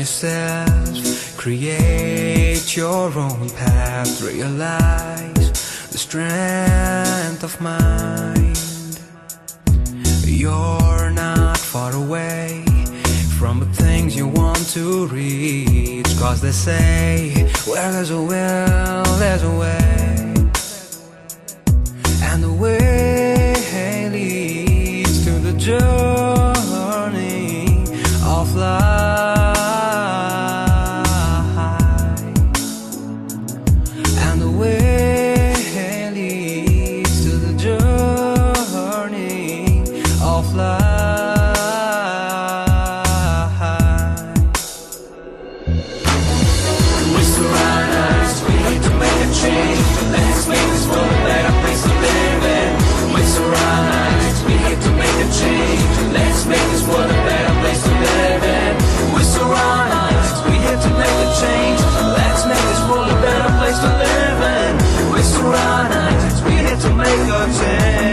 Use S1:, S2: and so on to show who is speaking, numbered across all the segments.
S1: yourself, create your own path, realize the strength of mind. You're not far away from the things you want to reach, 'cause they say where there's a will, there's a way, and the way leads to the journey of life, and the way leads to the journey of life. We surround us, we have to make a change. Let's make this world a better place to live in. We surround us, we have to make a change. Let's make this world a better place to live in. We surround us, we have to make a change. Let's make this world a better place to live in. We surround us, we have to make a change.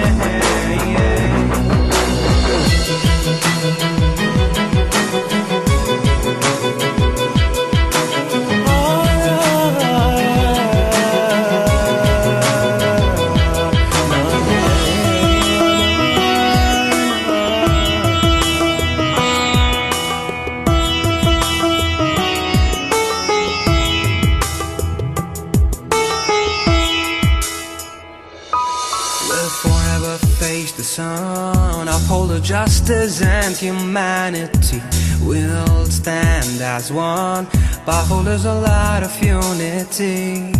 S1: Sun, uphold the justice and humanity. We'll stand as one, baffled as a light of unity.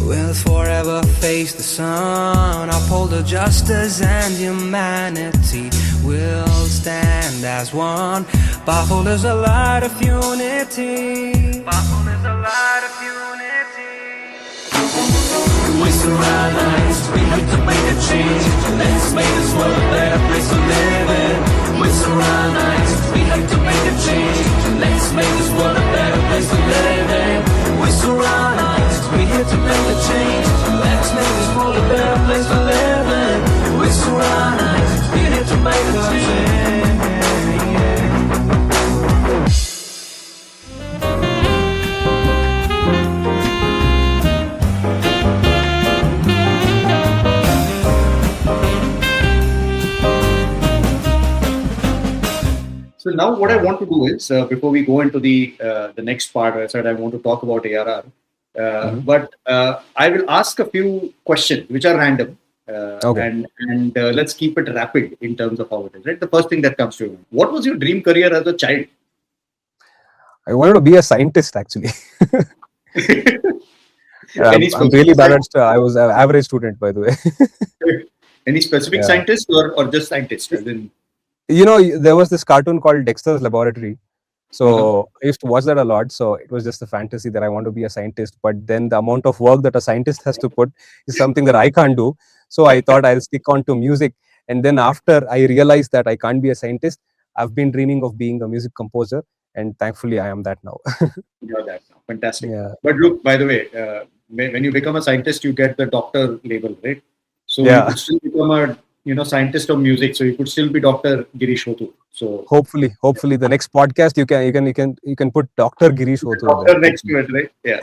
S1: We'll forever face the sun, uphold the justice and humanity. We'll stand as one, baffled as a light of unity. Baffled as a light of unity. We surround us, we have to make a change. Let's make this world a better place to live in. We surround us, we have to make a change. Let's make this world a better place to live in. We surround us, we have to make a change. Let's make this world a better place to live in. We surround us, we have to make a change.
S2: So now what I want to do is, before we go into the next part, I said I want to talk about ARR. But I will ask a few questions which are random.
S3: Okay.
S2: And let's keep it rapid in terms of how it is. Right? The first thing that comes to you. What was your dream career as a child?
S3: I wanted to be a scientist, actually. I'm really bad at I was an average student, by the way.
S2: Any specific scientist or just scientist? As in...
S3: You know, there was this cartoon called Dexter's Laboratory. So I used to watch that a lot. So it was just a fantasy that I want to be a scientist. But then the amount of work that a scientist has to put is something that I can't do. So I thought I'll stick on to music. And then after I realized that I can't be a scientist, I've been dreaming of being a music composer. And thankfully, I am that now.
S2: You're that now. Fantastic.
S3: Yeah.
S2: But look, by the way, when you become a scientist, you get the doctor label, right? So you could still become a scientist of music. So you could still be Dr. Girish Hothur. So
S3: hopefully the next podcast you can put Dr. Girish Hothur.
S2: Doctor next to it, right? Yeah.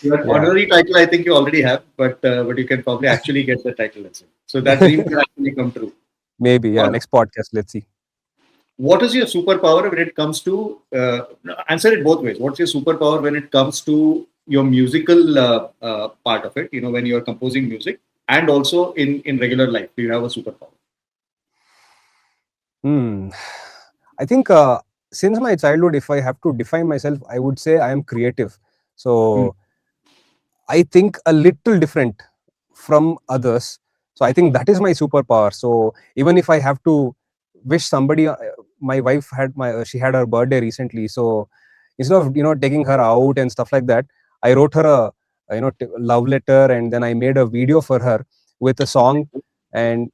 S2: Your honorary title, I think you already have, but you can probably actually get the title as well. So that dream can actually come true.
S3: Maybe, next podcast, let's see.
S2: What is your superpower when it comes to answer it both ways? What's your superpower when it comes to your musical part of it? When you are composing music, and also in regular life, do you have a superpower?
S3: I think since my childhood, if I have to define myself, I would say I am creative. So I think a little different from others. So I think that is my superpower. So even if I have to wish somebody, my wife she had her birthday recently. So instead of taking her out and stuff like that, I wrote her a love letter, and then I made a video for her with a song. And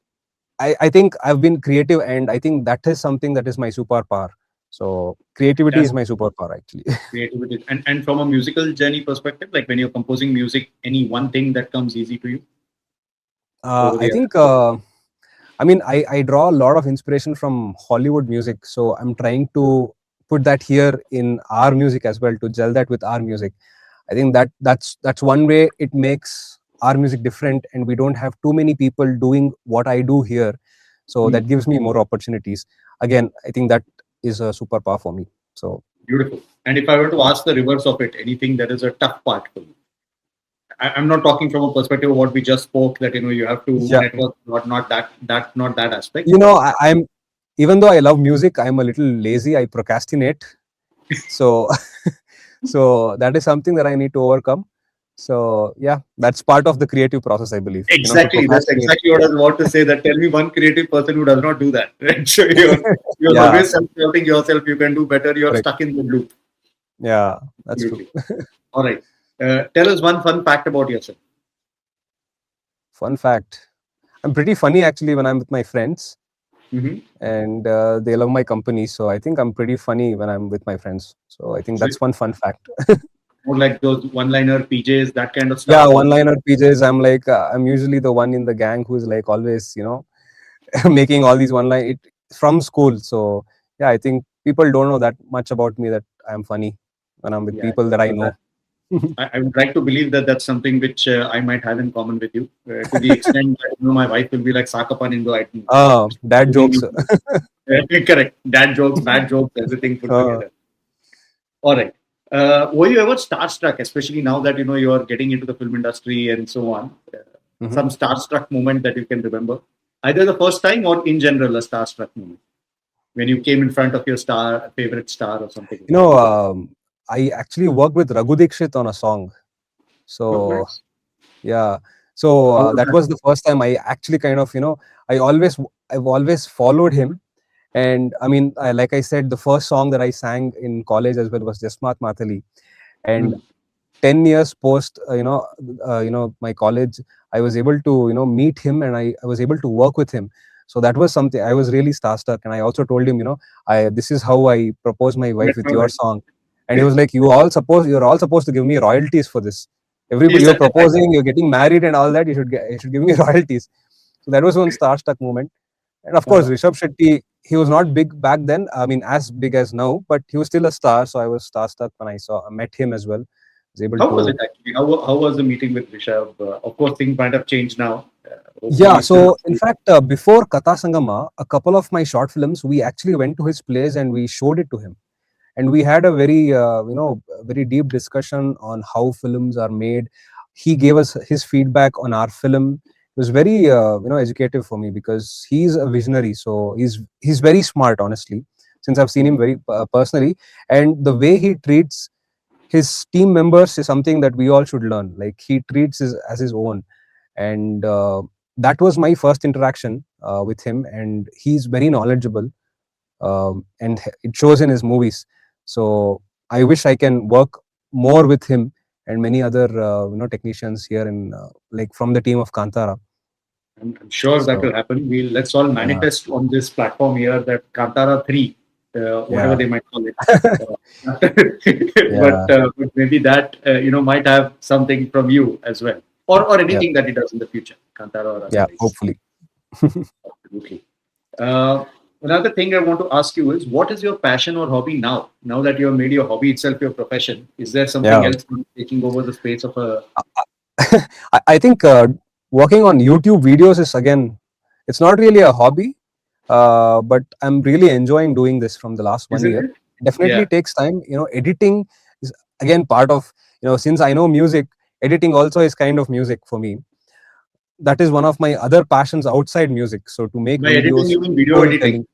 S3: I think I've been creative, and I think that is something that is my superpower. So creativity is my superpower, actually.
S2: Creativity. And from a musical journey perspective, like when you're composing music, any one thing that comes easy to you?
S3: I think I draw a lot of inspiration from Hollywood music. So I'm trying to put that here in our music as well, to gel that with our music. I think that's one way it makes our music different, and we don't have too many people doing what I do here. So that gives me more opportunities. Again, I think that is a superpower for me. So
S2: Beautiful. And if I were to ask the reverse of it, anything that is a tough part for you? I'm not talking from a perspective of what we just spoke, that you have to
S3: yeah,
S2: network, not that aspect.
S3: I'm, even though I love music, I'm a little lazy. I procrastinate. So so that is something that I need to overcome. So yeah, that's part of the creative process, I believe. To
S2: Exactly. That's
S3: procrastinate.
S2: exactly what I was about to say. That tell me one creative person who does not do that. Right? So you're
S3: Yeah,
S2: always self-doubting yourself. You can do better. You're
S3: correct.
S2: stuck in the loop.
S3: Yeah, that's true.
S2: Absolutely. All right. Tell us one fun fact about yourself.
S3: Fun fact: I'm pretty funny actually when I'm with my friends,
S2: Mm-hmm.
S3: and they love my company. So I think I'm pretty funny when I'm with my friends. So I think
S2: So
S3: that's one fun fact.
S2: more like those one-liner PJs, that kind of
S3: Yeah,
S2: stuff. Or
S3: one-liner PJs. I'm like, I'm usually the one in the gang who's like always, making all these one-line from school. So yeah, I think people don't know that much about me, that I'm funny when I'm with
S2: yeah,
S3: people that I know.
S2: I would like to believe that that's something which I might have in common with you, to the extent that my wife will be like Sakapan Indo. I think
S3: Dad jokes.
S2: correct. Dad jokes, bad jokes, everything put
S3: Uh,
S2: together. All right. Were you ever starstruck, especially now that you are getting into the film industry and so on?
S3: mhm.
S2: Some starstruck moment that you can remember, either the first time or in general, a starstruck moment when you came in front of your favorite star or something like
S3: I actually worked with Raghu Dikshit on a song.
S2: that. Oh,
S3: So
S2: nice.
S3: yeah, so
S2: How was
S3: that
S2: that?
S3: was the first time I actually kind of, I've always followed him. And I mean, like I said, the first song that I sang in college as well was Jasmat Mathali. And
S2: Hmm.
S3: 10 years post, my college, I was able to, meet him, and I was able to work with him. So that was something I was really starstruck. And I also told him, this is how I propose my wife
S2: That's
S3: with
S2: all
S3: your
S2: right.
S3: song. And he was like, you're all supposed to give me royalties for this. Everybody,
S2: Yes,
S3: you're proposing, you're getting married and all that, you should give me royalties. So that was one starstruck moment. And of course,
S2: uh,
S3: Rishabh Shetty, he was not big back then. I mean, as big as now, but he was still a star. So I was starstruck when I met him as well. Was able
S2: how was it
S3: to.
S2: actually? How was the meeting with Rishabh? Of course, things might have changed now. Hopefully,
S3: Yeah.
S2: you still.
S3: So in fact, before Katha Sangama, a couple of my short films, we actually went to his place and we showed it to him. And we had a very deep discussion on how films are made. He gave us his feedback on our film. It was very educative for me, because he's a visionary. So he's very smart, honestly, since I've seen him very personally. And the way he treats his team members is something that we all should learn. Like, he treats as his own. And that was my first interaction with him. And he's very knowledgeable, and it shows in his movies. So I wish I can work more with him and many other technicians here in like from the team of Kantara.
S2: I'm sure that
S3: So
S2: will happen. Let's all
S3: yeah,
S2: manifest on this platform here that Kantara 3, whatever
S3: yeah,
S2: they might call it.
S3: yeah,
S2: But maybe that might have something from you as well, or
S3: yeah,
S2: anything that he does in the future, Kantara or
S3: yeah.
S2: otherwise.
S3: Hopefully.
S2: Absolutely. Uh, Another thing I want to ask you is, what is your passion or hobby now? Now that you have made your hobby itself your profession, is there something
S3: Yeah.
S2: else taking over the space of a?
S3: I think working on YouTube videos is, again, it's not really a hobby, but I'm really enjoying doing this from the last one
S2: Isn't
S3: year.
S2: it?
S3: Definitely
S2: Yeah.
S3: takes time. Editing is, again, part of, since I know music, editing also is kind of music for me. That is one of my other passions outside music. So to make
S2: By editing,
S3: videos,
S2: you mean video editing.
S3: storytelling.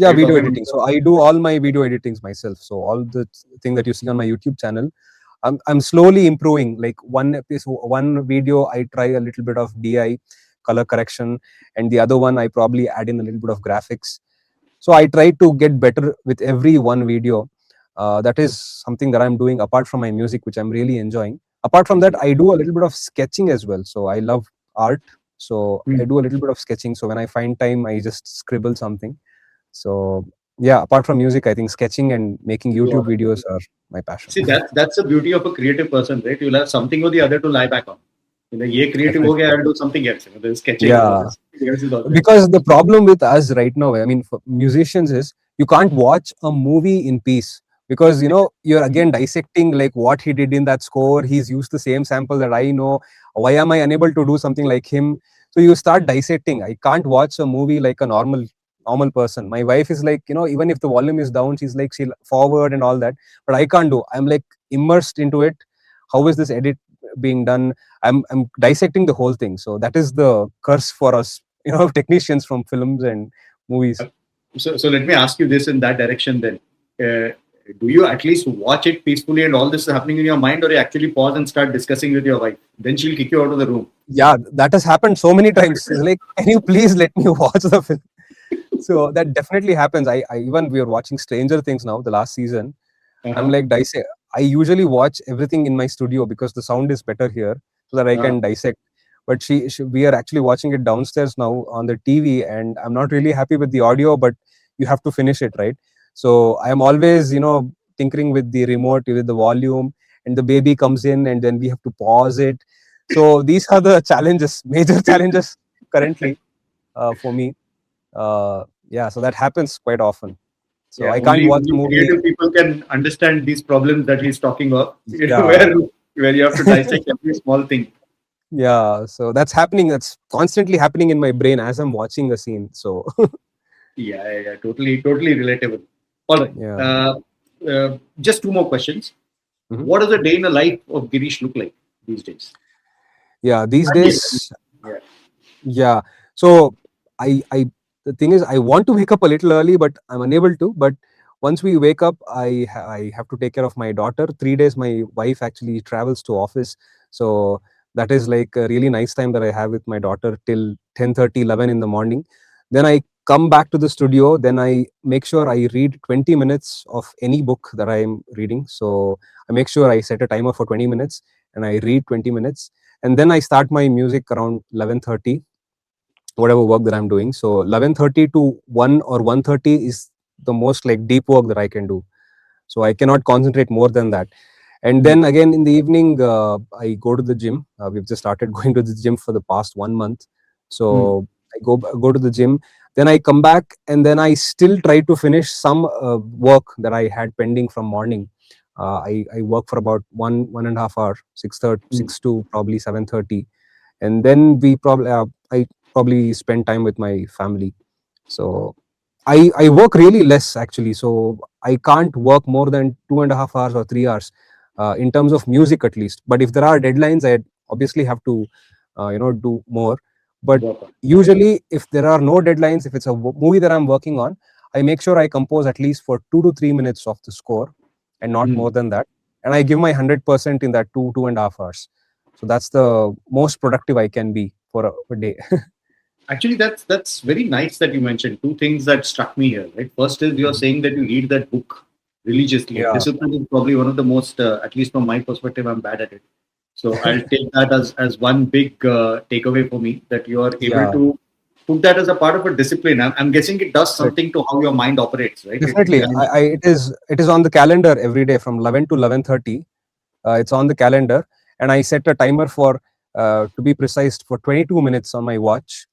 S3: Yeah,
S2: You're
S3: video
S2: talking
S3: editing. So I do all my video editings myself. So all the thing that you see on my YouTube channel, I'm slowly improving. Like one video, I try a little bit of DI, color correction, and the other one I probably add in a little bit of graphics. So I try to get better with every one video. That is something that I'm doing apart from my music, which I'm really enjoying. Apart from that, I do a little bit of sketching as well. So I love art. So I
S2: Hmm.
S3: do a little bit of sketching. So when I find time, I just scribble something. So yeah, apart from music, I think sketching and making YouTube
S2: So,
S3: videos are my passion.
S2: see, that's the beauty of a creative person, right? You'll have something or the other to lie back on. Ye creative ho gaya,
S3: Definitely.
S2: I'll do something else. There's sketching,
S3: Yeah.
S2: there's something else is also.
S3: Because the problem with us right now, I mean, for musicians, is you can't watch a movie in peace, because you're again dissecting like what he did in that score. He's used the same sample that I know. Why am I unable to do something like him? So you start dissecting. I can't watch a movie like a normal person. My wife is like, even if the volume is down, she's like, she'll forward and all that, but I can't do. I'm like immersed into it. How is this edit being done? I'm dissecting the whole thing. So that is the curse for us, technicians from films and movies.
S2: So let me ask you this in that direction then. Do you at least watch it peacefully and all this is happening in your mind, or you actually pause and start discussing with your wife? Then she'll kick you out of the room.
S3: Yeah, that has happened so many times. It's like, can you please let me watch the film? So that definitely happens. I even we are watching Stranger Things now, the last season. I'm like I usually watch everything in my studio because the sound is better here, so that I can dissect. But we are actually watching it downstairs now on the TV, and I'm not really happy with the audio, but you have to finish it, right? So I'm always, tinkering with the remote, with the volume, and the baby comes in, and then we have to pause it. So these are the challenges, major challenges currently for me. Yeah, so that happens quite often. So
S2: yeah,
S3: I can't watch a
S2: only
S3: movie.
S2: creative people can understand these problems that he's talking of,
S3: Yeah.
S2: where you have to dissect every small thing.
S3: Yeah, so that's happening. That's constantly happening in my brain as I'm watching a scene. So
S2: Yeah, totally relatable. All right.
S3: yeah.
S2: Just two more questions.
S3: Mhm.
S2: What does a day in the life of Girish look like these days?
S3: Yeah, these
S2: Monday.
S3: days,
S2: Yeah.
S3: yeah. So the thing is, I want to wake up a little early, but I'm unable to. But once we wake up, I have to take care of my daughter. 3 days, my wife actually travels to office, so that is like a really nice time that I have with my daughter till 10:30, 11 in the morning. Then I come back to the studio. Then I make sure I read 20 minutes of any book that I am reading. So I make sure I set a timer for 20 minutes, and I read 20 minutes, and then I start my music around 11:30, whatever work that I'm doing. So 11:30 to 1 or 1:30 is the most like deep work that I can do. So I cannot concentrate more than that. And then again in the evening, I go to the gym. We've just started going to the gym for the past 1 month. So I go to the gym. Then I come back, and then I still try to finish some work that I had pending from morning. I work for about 1.5 hour, 6 to probably 7:30, and then I probably spend time with my family. So I work really less actually. So I can't work more than 2.5 hours or 3 hours in terms of music at least. But if there are deadlines, I obviously have to do more. But usually, if there are no deadlines, if it's a movie that I'm working on, I make sure I compose at least for 2 to 3 minutes of the score, and not more than that. And I give my 100% in that 2.5 hours. So that's the most productive I can be for a day.
S2: Actually, that's very nice that you mentioned two things that struck me here. Right, first is you're saying that you read that book religiously.
S3: Yeah.
S2: Discipline is probably one of the most, at least from my perspective, I'm bad at it. So I'll take that as one big takeaway for me, that you are able to put that as a part of a discipline. I'm guessing it does something to how your mind operates, right?
S3: Definitely, it is on the calendar every day from 11 to 11:30. It's on the calendar, and I set a timer for, to be precise, for 22 minutes on my watch,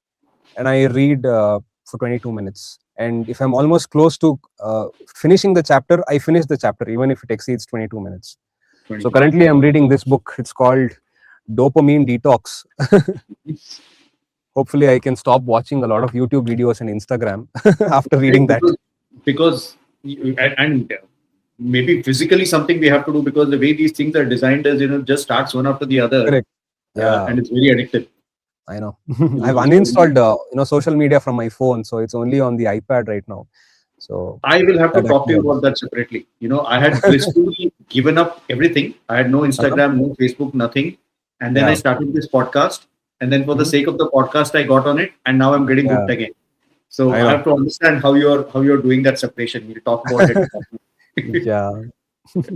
S3: and I read for 22 minutes. And if I'm almost close to finishing the chapter, I finish the chapter even if it exceeds 22 minutes. So currently, I'm reading this book. It's called Dopamine Detox. Hopefully, I can stop watching a lot of YouTube videos and Instagram after reading that.
S2: Because and maybe physically something we have to do, because the way these things are designed is, just starts one after the other.
S3: Correct. Yeah.
S2: And it's very addictive.
S3: I know. I've uninstalled social media from my phone, so it's only on the iPad right now. So
S2: I will have to talk to you about that separately. I had blissfully given up everything. I had no Instagram, no Facebook, nothing. And then I started this podcast. And then for the sake of the podcast, I got on it, and now I'm getting hooked again. So I have to understand how you're doing that separation. We'll talk about it.
S3: Yeah.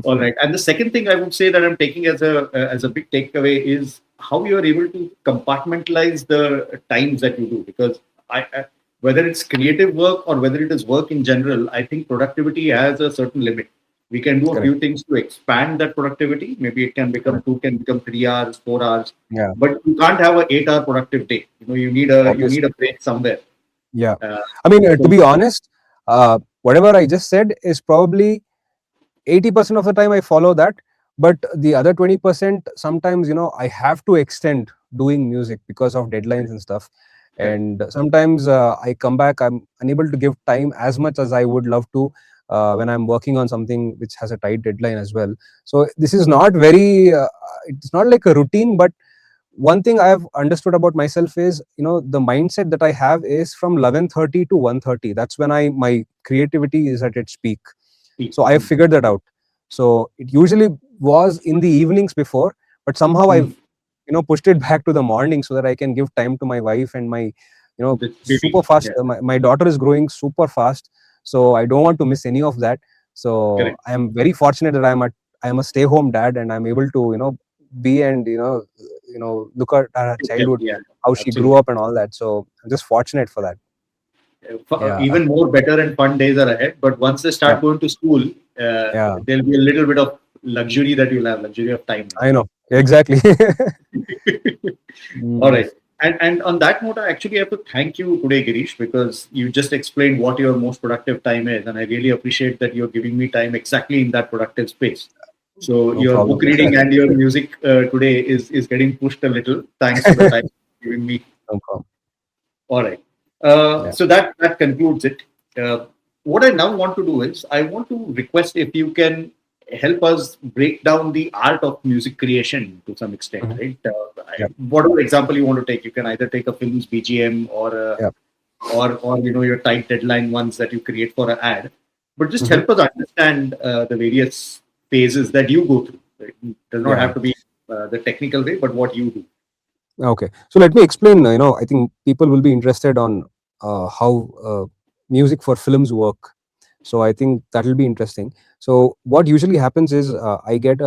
S2: All right. And the second thing I would say that I'm taking as a big takeaway is how you are able to compartmentalize the times that you do. Because whether it's creative work or whether it is work in general, I think productivity has a certain limit. We can do a few things to expand that productivity. Maybe it can become 2, can become 3 hours, 4 hours.
S3: Yeah.
S2: But you can't have an 8-hour productive day. You need a break somewhere.
S3: Yeah. I mean, to be honest, whatever I just said is probably 80% of the time I follow that, but the other 20% sometimes, I have to extend doing music because of deadlines and stuff.
S2: Correct.
S3: And sometimes I come back, I'm unable to give time as much as I would love to when I'm working on something which has a tight deadline as well. So this is not very it's not like a routine, but one thing I've understood about myself is, the mindset that I have is from 11:30 to 1:30. That's when my creativity is at its peak. So I have figured that out. So it usually was in the evenings before, but somehow I've pushed it back to the morning so that I can give time to my wife and my
S2: The
S3: super
S2: baby.
S3: fast.
S2: Yeah.
S3: My daughter is growing super fast, so I don't want to miss any of that. So
S2: Correct.
S3: I am very fortunate that I am a stay home dad, and I'm able to be and look at her
S2: Yeah.
S3: childhood,
S2: Yeah.
S3: how she grew
S2: Absolutely.
S3: up and all that. So I'm just fortunate for that. Yeah,
S2: Even more better and fun days are ahead. But once they
S3: yeah,
S2: start going to school,
S3: yeah.
S2: there'll be a little bit of luxury that you'll have, luxury of time.
S3: I know exactly.
S2: All
S3: Mm,
S2: right. And on that note, I actually have to thank you today, Girish, because you just explained what your most productive time is, and I really appreciate that you're giving me time exactly in that productive space. So
S3: no
S2: your book
S3: problem.
S2: reading and your music today is getting pushed a little thanks to the time you're giving me.
S3: No problem.
S2: All right.
S3: Yeah.
S2: So that concludes it. What I now want to do is I want to request if you can help us break down the art of music creation to some extent,
S3: Mhm.
S2: right?
S3: Yeah.
S2: Whatever example you want to take, you can either take a film's BGM
S3: Yeah.
S2: or your tight deadline ones that you create for an ad, but just
S3: Mhm.
S2: help us understand the various phases that you go through. Right? It does not
S3: Yeah.
S2: have to be the technical way, but what you do.
S3: Okay. So let me explain. I think people will be interested on how music for films work. So I think that will be interesting. So what usually happens is I get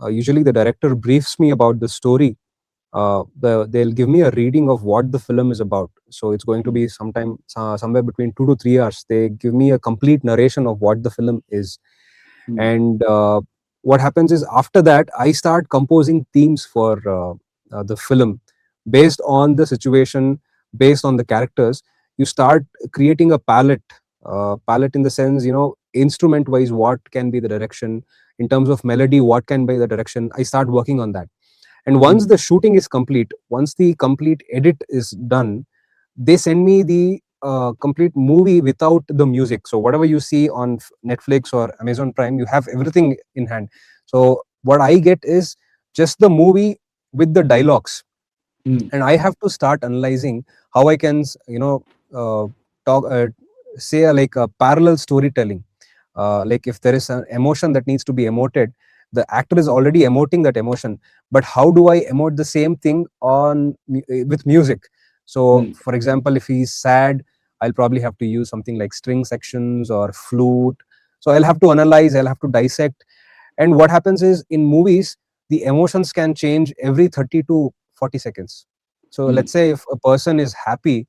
S3: usually the director briefs me about the story. They'll give me a reading of what the film is about. So it's going to be sometime somewhere between 2 to 3 hours. They give me a complete narration of what the film is,
S2: Hmm.
S3: and what happens is after that I start composing themes for the film based on the situation, based on the characters. You start creating a palette in the sense, instrument wise what can be the direction, in terms of melody what can be the direction. I start working on that, and once
S2: Hmm.
S3: the shooting is complete, once the complete edit is done, they send me the complete movie without the music. So whatever you see on Netflix or Amazon Prime, you have everything in hand. So what I get is just the movie with the dialogues,
S2: Hmm.
S3: and I have to start analyzing how I can uh, talk say like a parallel storytelling. Like if there is an emotion that needs to be emoted, the actor is already emoting that emotion, but how do I emote the same thing with music? So
S2: Hmm.
S3: for example, if he's sad, I'll probably have to use something like string sections or flute. So I'll have to analyze, I'll have to dissect. And what happens is in movies, the emotions can change every 30 to 40 seconds. So
S2: Hmm.
S3: let's say if a person is happy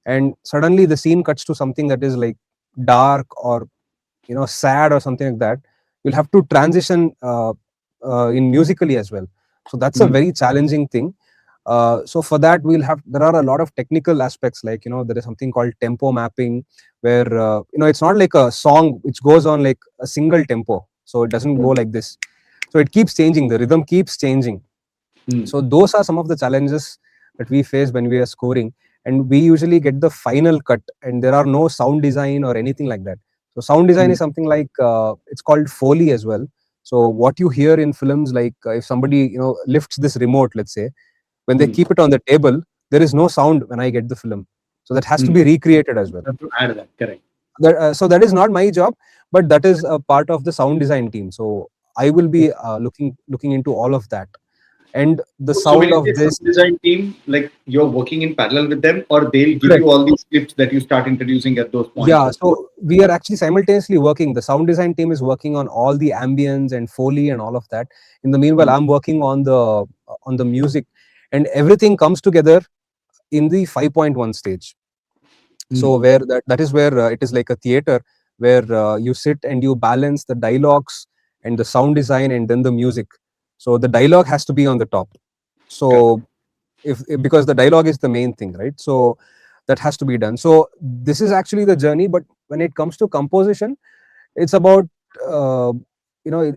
S3: and suddenly the scene cuts to something that is like dark or sad or something like that, you'll have to transition in musically as well. So that's a
S2: Hmm.
S3: very challenging thing. So for that, there are a lot of technical aspects, like there is something called tempo mapping, where it's not like a song which goes on like a single tempo, so it doesn't go
S2: Hmm.
S3: like this. So it keeps changing, the rhythm keeps changing.
S2: Hmm.
S3: So those are some of the challenges that we face when we are scoring, and we usually get the final cut, and there are no sound design or anything like that. So sound design
S2: Hmm.
S3: is something like it's called Foley as well. So what you hear in films, like if somebody lifts this remote, let's say, when they
S2: Hmm.
S3: keep it on the table, there is no sound when I get the film. So that has to
S2: Hmm.
S3: be recreated as well.
S2: Have to add that. Correct.
S3: So that is not my job, but that is a part of the sound design team. So I will be looking into all of that, and the
S2: So when
S3: sound
S2: you
S3: of
S2: say sound
S3: this.
S2: design team, like you're working in parallel with them, or they'll give
S3: Correct.
S2: you all these scripts that you start introducing at those points
S3: Yeah,
S2: as well.
S3: so we are actually simultaneously working. The sound design team is working on all the ambience and foley and all of that. In the meanwhile,
S2: Hmm.
S3: I'm working on the music, and everything comes together in the 5.1 stage.
S2: Hmm.
S3: So where that is where it is like a theater, where you sit and you balance the dialogues and the sound design and then the music. So the dialogue has to be on the top.
S2: Correct.
S3: So because the dialogue is the main thing, right? So that has to be done. So this is actually the journey, but when it comes to composition, it's about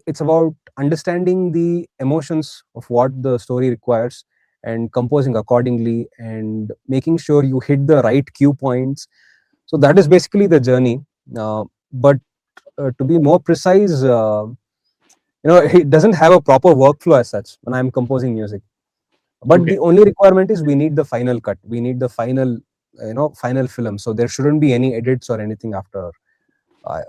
S3: it's about understanding the emotions of what the story requires and composing accordingly and making sure you hit the right cue points. So that is basically the journey. But to be more precise, it doesn't have a proper workflow as such when I'm composing music. But the
S2: Okay.
S3: only requirement is we need the final cut, we need the final film, so there shouldn't be any edits or anything after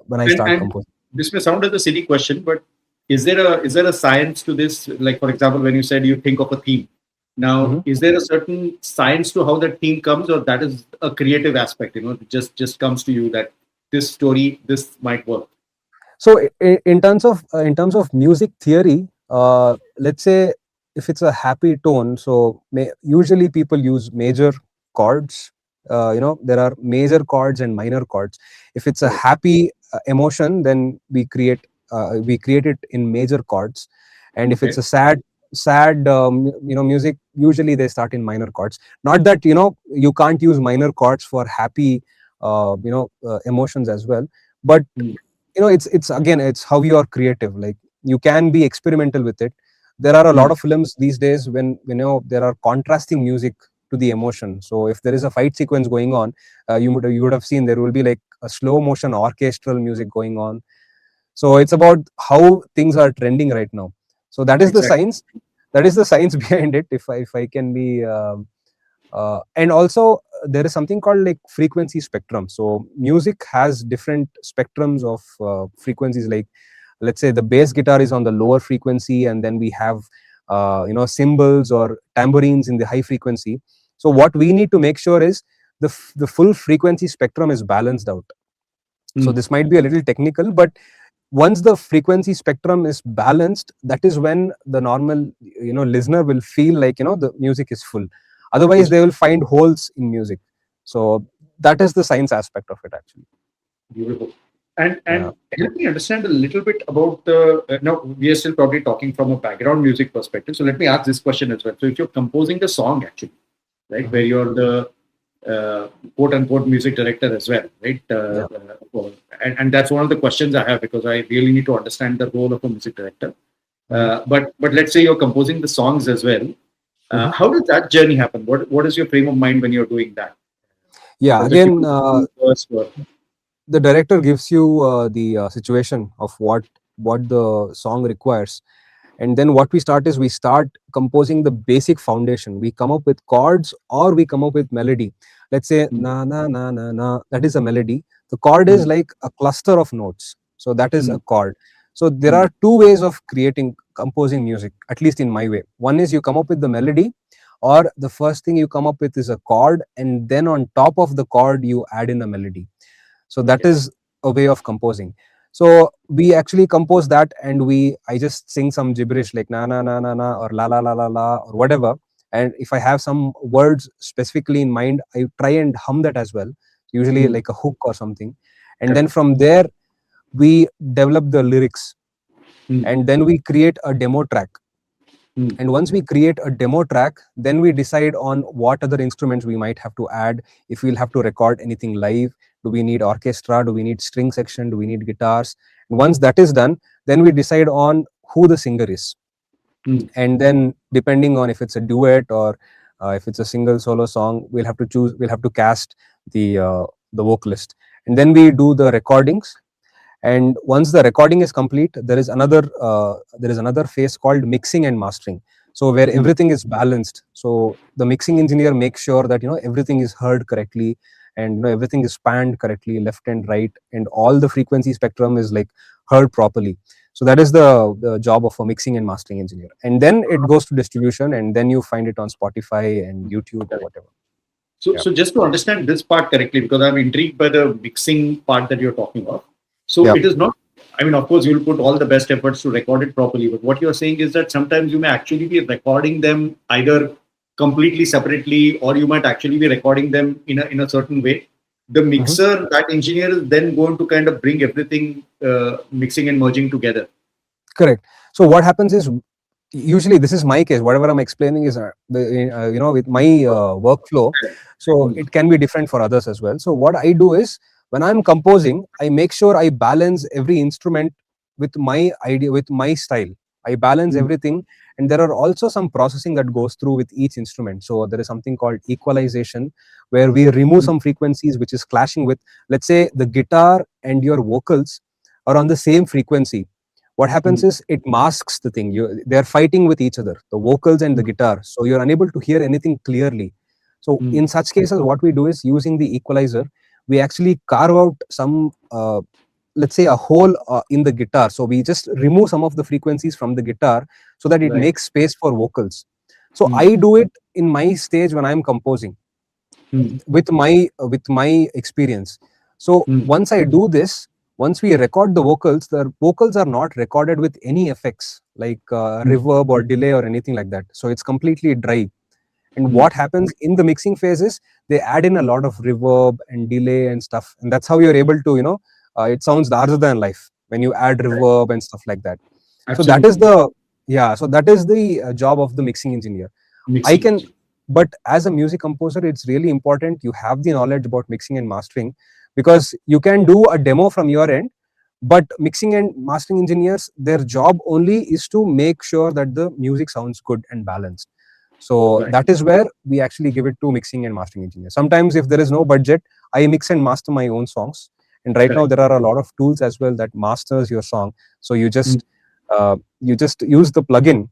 S3: when I start
S2: And
S3: composing.
S2: this may sound as a silly question, but is there a science to this? Like, for example, when you said you think of a theme, now
S3: Mhm.
S2: is there a certain science to how that theme comes, or that is a creative aspect? It just comes to you that this story, this might work.
S3: So in terms of music theory, let's say if it's a happy tone, so usually people use major chords. There are major chords and minor chords. If it's a
S2: Correct.
S3: happy emotion, then we create it in major chords. And if it's
S2: Okay.
S3: a sad music, usually they start in minor chords. Not that you can't use minor chords for happy emotions as well, but
S2: Hmm.
S3: it's again, it's how you are creative. Like, you can be experimental with it. There are a
S2: Hmm.
S3: lot of films these days when there are contrasting music to the emotion. So if there is a fight sequence going on, you would have seen there will be like a slow motion orchestral music going on. So it's about how things are trending right now. So that is the
S2: Exactly.
S3: science. That is the science behind it, if I can be and also there is something called like frequency spectrum. So music has different spectrums of frequencies. Like, let's say the bass guitar is on the lower frequency, and then we have cymbals or tambourines in the high frequency. So what we need to make sure is the full frequency spectrum is balanced out. So
S2: Hmm.
S3: this might be a little technical, but once the frequency spectrum is balanced, that is when the normal listener will feel like the music is full. Otherwise they will find holes in music. So that is the science aspect of it, actually.
S2: Beautiful. And
S3: Yeah.
S2: help me understand a little bit about the. Now we are still probably talking from a background music perspective. So let me ask this question as well. So if you're composing the song, actually, right, where
S3: Mhm.
S2: you're the quote unquote music director as well, right?
S3: Yeah.
S2: And that's one of the questions I have, because I really need to understand the role of a music director.
S3: Mhm.
S2: But let's say you're composing the songs as well.
S3: Mhm.
S2: How does that journey happen? What is your frame of mind when you're doing that?
S3: Yeah,
S2: Does it
S3: again,
S2: become first or
S3: the director gives you the situation of what the song requires. And then what we start is we start composing the basic foundation. We come up with chords or we come up with melody. Let's say
S2: Hmm.
S3: na na na na na, that is a melody. The chord is
S2: Hmm.
S3: like a cluster of notes, so that is
S2: Hmm.
S3: a chord. So there
S2: Hmm.
S3: are two ways of composing music, at least in my way. One is you come up with the melody, or the first thing you come up with is a chord, and then on top of the chord you add in a melody. So that
S2: Okay.
S3: is a way of composing. So we actually compose that, and I just sing some gibberish like na na na na na, or la la la la la, or whatever. And if I have some words specifically in mind, I try and hum that as well, usually
S2: Hmm.
S3: like a hook or something. And then
S2: Correct.
S3: from there we develop the lyrics,
S2: Hmm.
S3: and then we create a demo track.
S2: Hmm.
S3: And once we create a demo track, then we decide on what other instruments we might have to add. If we'll have to record anything live, do we need orchestra, do we need string section, do we need guitars? And once that is done, then we decide on who the singer is.
S2: Hmm.
S3: And then depending on if it's a duet or if it's a single solo song, we'll have to cast the vocalist. And then we do the recordings. And once the recording is complete, there is another phase called mixing and mastering. So where
S2: Hmm.
S3: everything is balanced, so the mixing engineer makes sure that everything is heard correctly, and everything is spanned correctly, left and right, and all the frequency spectrum is like heard properly. So that is the job of a mixing and mastering engineer. And then it goes to distribution, and then you find it on Spotify and YouTube or
S2: Correct.
S3: whatever.
S2: So,
S3: Yeah.
S2: so just to understand this part correctly, because I'm intrigued by the mixing part that you're talking of. So
S3: Yeah.
S2: it is not. I mean, of course, you'll put all the best efforts to record it properly. But what you're saying is that sometimes you may actually be recording them either completely separately, or you might actually be recording them in a certain way. The
S3: Mhm.
S2: mixer, that engineer, is then going to kind of bring everything mixing and merging together.
S3: Correct. So what happens is, usually this is my case, whatever I'm explaining is with my workflow. So
S2: Hmm.
S3: it can be different for others as well. So what I do is, when I'm composing, I make sure I balance every instrument with my idea, with my style. I balance everything, and there are also some processing that goes through with each instrument. So there is something called equalization, where we remove some frequencies which is clashing with, let's say, the guitar and your vocals are on the same frequency. What happens is it masks the thing. They're fighting with each other, the vocals and the guitar, so you're unable to hear anything clearly. So in such cases, what we do is, using the equalizer, we actually carve out some let's say a hole in the guitar. So we just remove some of the frequencies from the guitar so that it
S2: Right.
S3: makes space for vocals. So I do it in my stage when I'm composing with my experience. So once I do this, once we record the vocals are not recorded with any effects like reverb or delay or anything like that. So it's completely dry. And what happens in the mixing phase is they add in a lot of reverb and delay and stuff, and that's how you're able to, it sounds larger than life when you add reverb and stuff like that. So that is
S2: Absolutely.
S3: so that is the job of the mixing engineer. I can, but as a music composer, it's really important you have the knowledge about mixing and mastering, because you can do a demo from your end, but mixing and mastering engineers, their job only is to make sure that the music sounds good and balanced. So
S2: Right.
S3: that is where we actually give it to mixing and mastering engineers. Sometimes if there is no budget, I mix and master my own songs. And right now
S2: Correct.
S3: there are a lot of tools as well that masters your song. So you just use the plugin.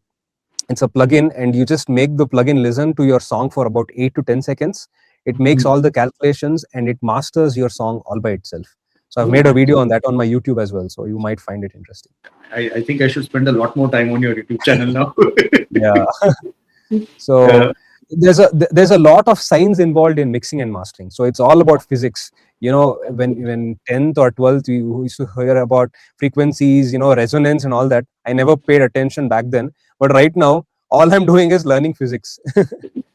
S3: It's a plugin, and you just make the plugin listen to your song for about 8 to 10 seconds. It makes all the calculations and it masters your song all by itself. So I've
S2: Oh,
S3: made a
S2: nice.
S3: video on that on my YouTube as well. So you might find it interesting.
S2: I think I should spend a lot more time on your YouTube channel now.
S3: Yeah. So there's a lot of science involved in mixing and mastering. So it's all about physics. When 10th or 12th we used to hear about frequencies, resonance and all that. I never paid attention back then, but right now all I'm doing is learning physics.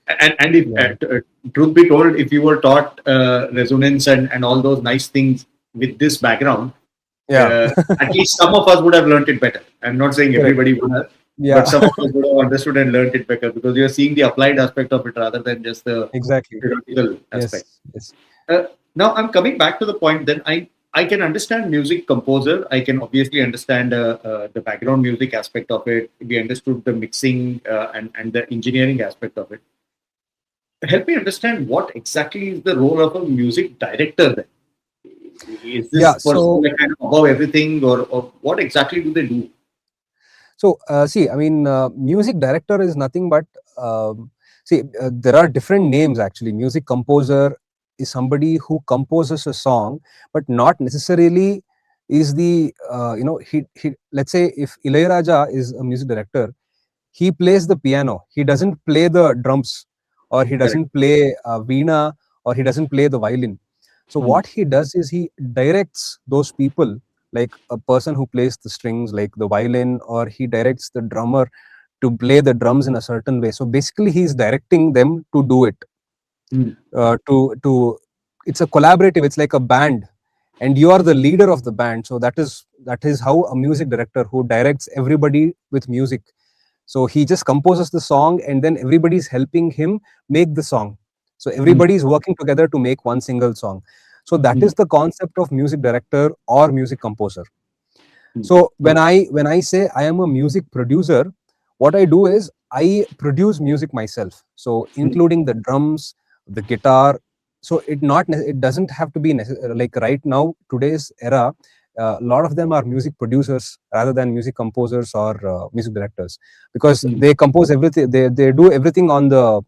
S2: And if truth be told, if you were taught resonance and all those nice things with this background,
S3: Yeah.
S2: at least some of us would have learned it better. I'm not saying
S3: Correct.
S2: everybody would have,
S3: Yeah.
S2: but some of us would have understood and learned it better, because you're seeing the applied aspect of it rather than just the
S3: Exactly.
S2: theoretical aspect.
S3: Yes.
S2: Now I'm coming back to the point. Then I can understand music composer. I can obviously understand the background music aspect of it. We understood the mixing and the engineering aspect of it. Help me understand what exactly is the role of a music director then. Is this person like kind of above everything, or what exactly do they do?
S3: So see, I mean, music director is nothing but there are different names actually. Music composer is somebody who composes a song, but not necessarily is the he let's say if Ilayaraja is a music director, he plays the piano. He doesn't play the drums, or he
S2: Correct.
S3: doesn't play veena, or he doesn't play the violin. So what he does is he directs those people, like a person who plays the strings, like the violin, or he directs the drummer to play the drums in a certain way. So basically, he's directing them to do it. It's a collaborative. It's like a band, and you are the leader of the band. So that is how a music director who directs everybody with music. So he just composes the song, and then everybody's helping him make the song. So everybody is working together to make one single song. So that is the concept of music director or music composer. So when I say I am a music producer, what I do is I produce music myself. So including the drums, the guitar. So it doesn't have to be like right now, today's era. A lot of them are music producers rather than music composers or music directors, because they compose everything. They do everything on the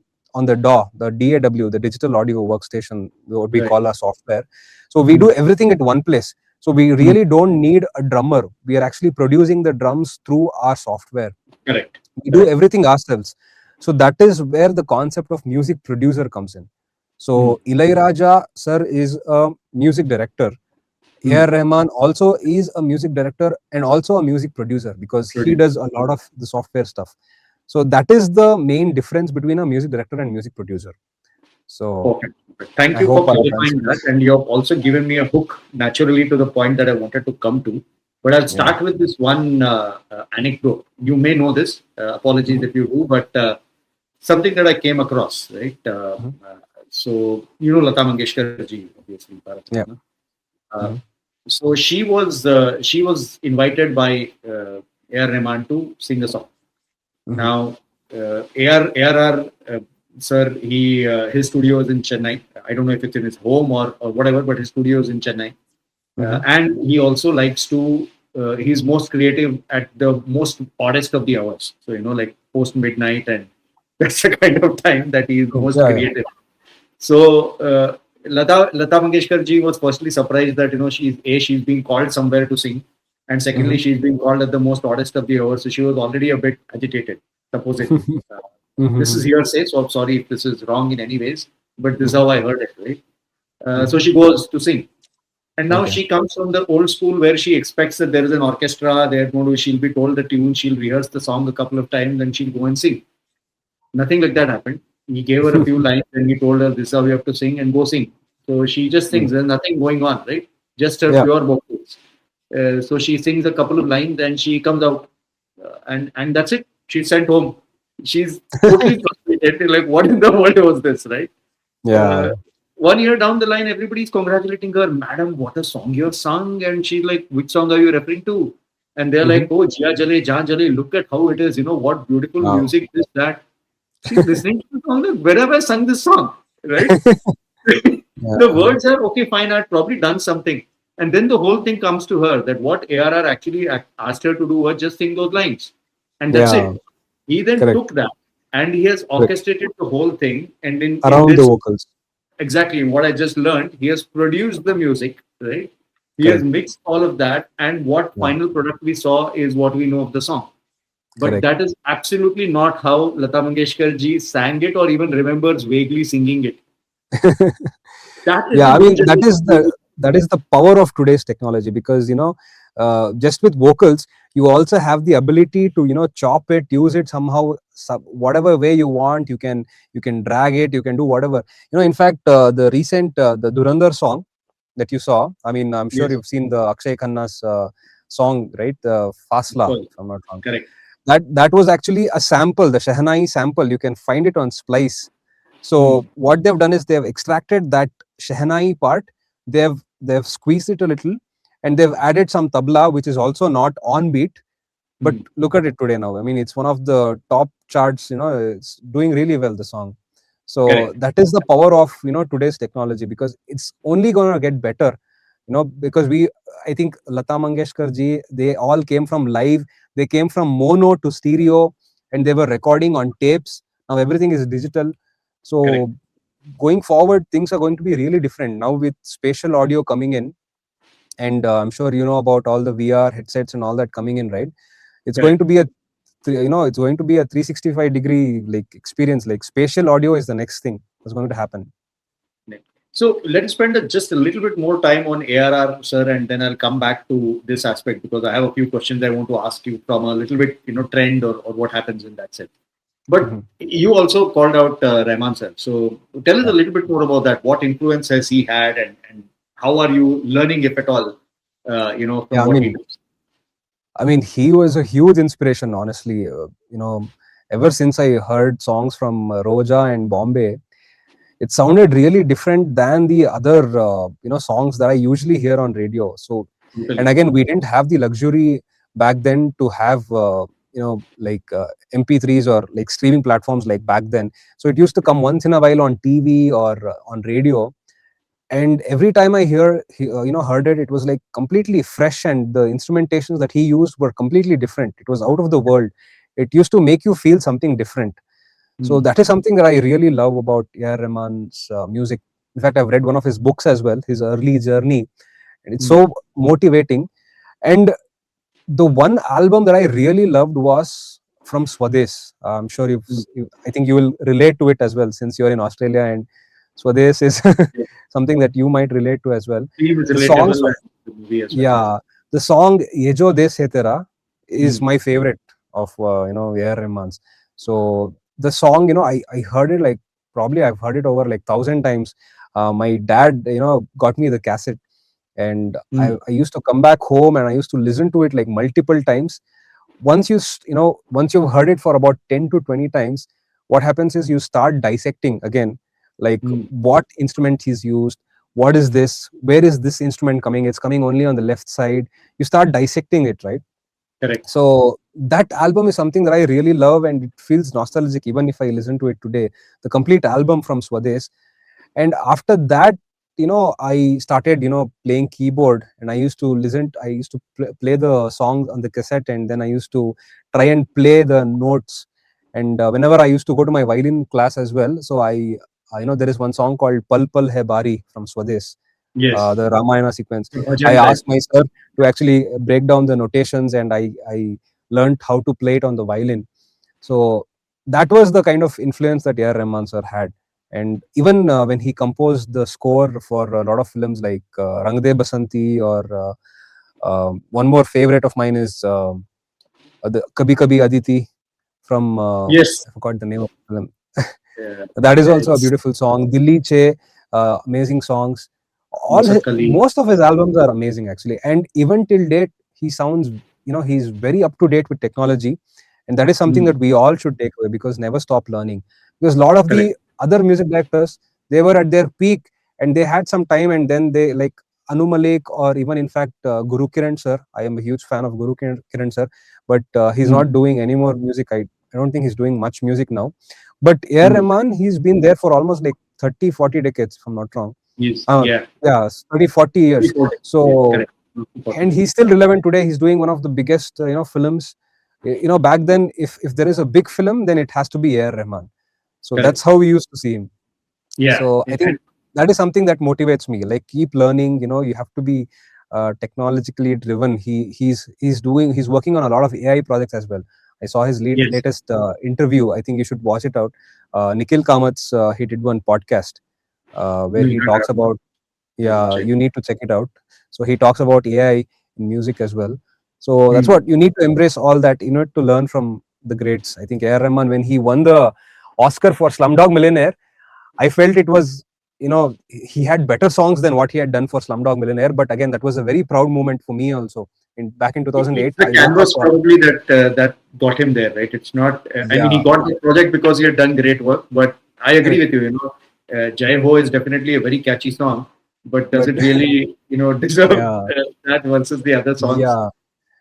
S3: DAW, the DAW, the digital audio workstation, what we call a software. So we do everything at one place. So we really don't need a drummer. We are actually producing the drums through our software.
S2: Correct.
S3: We do everything ourselves. So that is where the concept of music producer comes in. So Ilayaraja sir is a music director. A.R. Rahman also is a music director and also a music producer, because he does a lot of the software stuff. So that is the main difference between a music director and music producer. So
S2: perfect. Thank you for clarifying that, and you have also given me a hook naturally to the point that I wanted to come to. But I'll start with this one anecdote. You may know this. Apologies if you do, but something that I came across. Right. So you know Lata Mangeshkar ji, obviously.
S3: Yeah.
S2: Uh, so she was invited by A.R. Rahman to sing a song. Now, AR sir, his studio is in Chennai. I don't know if it's in his home or whatever, but his studio is in Chennai. And he also likes to, he's most creative at the most oddest of the hours. So, like post midnight, and that's the kind of time that he is most creative. So, Lata Mangeshkar ji was firstly surprised that, she's being called somewhere to sing. And secondly, she's being called at the most oddest of the hours. So she was already a bit agitated, supposedly. This is hearsay, so I'm sorry if this is wrong in any ways, but this is how I heard it, right? So she goes to sing. And now she comes from the old school where she expects that there is an orchestra, she'll be told the tune, she'll rehearse the song a couple of times, and she'll go and sing. Nothing like that happened. He gave her a few lines and he told her, this is how you have to sing, and go sing. So she just sings. There's nothing going on, right? Just her pure vocals. So she sings a couple of lines and she comes out. And that's it. She's sent home. She's totally frustrated. Like, what in the world was this, right?
S3: Yeah.
S2: 1 year down the line, everybody's congratulating her. Madam, what a song you have sung. And she's like, which song are you referring to? And they're like, oh, Jia Jale, Jaan Jale, look at how it is. What beautiful music, this, that. She's listening to the song. Like, where have I sung this song? Right? The words are, okay, fine, I've probably done something. And then the whole thing comes to her that what ARR actually asked her to do was just sing those lines. And that's it. He then took that and he has orchestrated the whole thing. And
S3: around the vocals.
S2: Exactly what I just learned. He has produced the music, right? He has mixed all of that. And what final product we saw is what we know of the song. But that is absolutely not how Lata Mangeshkar ji sang it or even remembers vaguely singing it.
S3: That is the power of today's technology, because just with vocals you also have the ability to chop it, use it somehow, whatever way you want. You can drag it, you can do whatever. In fact, the recent the Dhurandhar song that you saw, I mean, I'm sure you've seen the Akshay Khanna's song, right? The Fasla, if I'm not wrong.
S2: Correct.
S3: That was actually a sample, the Shehnai sample. You can find it on Splice. So what they've done is they've extracted that Shehnai part, they've squeezed it a little, and they've added some tabla, which is also not on beat. But look at it today now. I mean, it's one of the top charts. It's doing really well, the song. So that is the power of today's technology, because it's only going to get better. Because I think Lata Mangeshkar ji, they all came from live. They came from mono to stereo, and they were recording on tapes. Now everything is digital. So going forward, things are going to be really different now with spatial audio coming in. And I'm sure you know about all the VR headsets and all that coming in, right? It's going to be it's going to be a 365-degree experience. Like spatial audio is the next thing that's going to happen.
S2: So let's spend just a little bit more time on ARR, sir, and then I'll come back to this aspect, because I have a few questions I want to ask you from a little bit, trend or what happens in that set. But you also called out Rahman sir. So tell us a little bit more about that. What influence has he had, and how are you learning, if at all, from what he does?
S3: I mean, he was a huge inspiration, honestly. Ever since I heard songs from Roja and Bombay, it sounded really different than the other, songs that I usually hear on radio. So, and again, we didn't have the luxury back then to have, MP3s or streaming platforms like back then. So it used to come once in a while on TV or on radio. And every time I heard it, it was completely fresh, and the instrumentations that he used were completely different. It was out of the world. It used to make you feel something different. So that is something that I really love about A.R. Rahman's music. In fact, I've read one of his books as well, his early journey, and it's so motivating. And the one album that I really loved was from Swades. I'm sure I think you will relate to it as well, since you're in Australia, and Swades is something that you might relate to as well. The song Ye Jo Desh Hai Tera is my favorite of A.R. Rahman's. So the song, I heard it probably I've heard it over 1,000 times. My dad, got me the cassette, and I used to come back home and I used to listen to it multiple times. Once you've heard it for about 10 to 20 times, what happens is you start dissecting again, what instrument he's used, what is this, where is this instrument coming, it's coming only on the left side. You start dissecting it, right?
S2: Correct.
S3: So that album is something that I really love, and it feels nostalgic even if I listen to it today, the complete album from Swades. And after that, I started playing keyboard, and I used to play the songs on the cassette, and then I used to try and play the notes. And whenever I used to go to my violin class as well, so there is one song called Pal Pal Hai Bari from Swades,
S2: Yes.
S3: the Ramayana sequence. I
S2: Bhajan type.
S3: asked my sir to actually break down the notations, and I learned how to play it on the violin. So that was the kind of influence that A.R. Rahman sir had. And even when he composed the score for a lot of films like Rang De Basanti, or one more favorite of mine is the Kabhi Kabhi Aditi from,
S2: Yes.
S3: I forgot the name of the film.
S2: Yeah.
S3: That is also a
S2: It's
S3: beautiful song. Dilli Che, amazing songs.
S2: Masat Kali.
S3: Most of his albums are amazing actually, and even till date, he sounds, he's very up to date with technology, and that is something that we all should take away, because never stop learning. Because a lot of
S2: Correct.
S3: the other music directors, they were at their peak, and they had some time, and then they, like Anu Malik, or even in fact Guru Kiran sir. I am a huge fan of Guru Kiran sir, but he's not doing any more music. I don't think he's doing much music now. But A.R. Rahman, he's been there for almost like 30, 40 decades, if I'm not wrong.
S2: Yes.
S3: Yeah, 30, 40 years.
S2: Yeah,
S3: So,
S2: correct.
S3: and he's still relevant today. He's doing one of the biggest, films. Back then, if there is a big film, then it has to be A.R. Rahman. So
S2: Correct.
S3: that's how we used to see him.
S2: Yeah.
S3: So I think that is something that motivates me. Like, keep learning. You have to be technologically driven. He's working on a lot of AI projects as well. I saw his
S2: Yes.
S3: latest interview. I think you should watch it out. Nikhil Kamat's, he did one podcast where he talks about, you need to check it out. So he talks about AI in music as well. So that's what you need to embrace, all that, to learn from the greats. I think A.R. Rahman, when he won the Oscar for Slumdog Millionaire, I felt it was, he had better songs than what he had done for Slumdog Millionaire. But again, that was a very proud moment for me also. Back in 2008,
S2: It's the
S3: I woke
S2: canvas
S3: up.
S2: probably that got him there, right? It's not. I mean, he got the project because he had done great work. But I agree with you. Jai Ho is definitely a very catchy song, but does it really, deserve that versus the other songs?
S3: Yeah.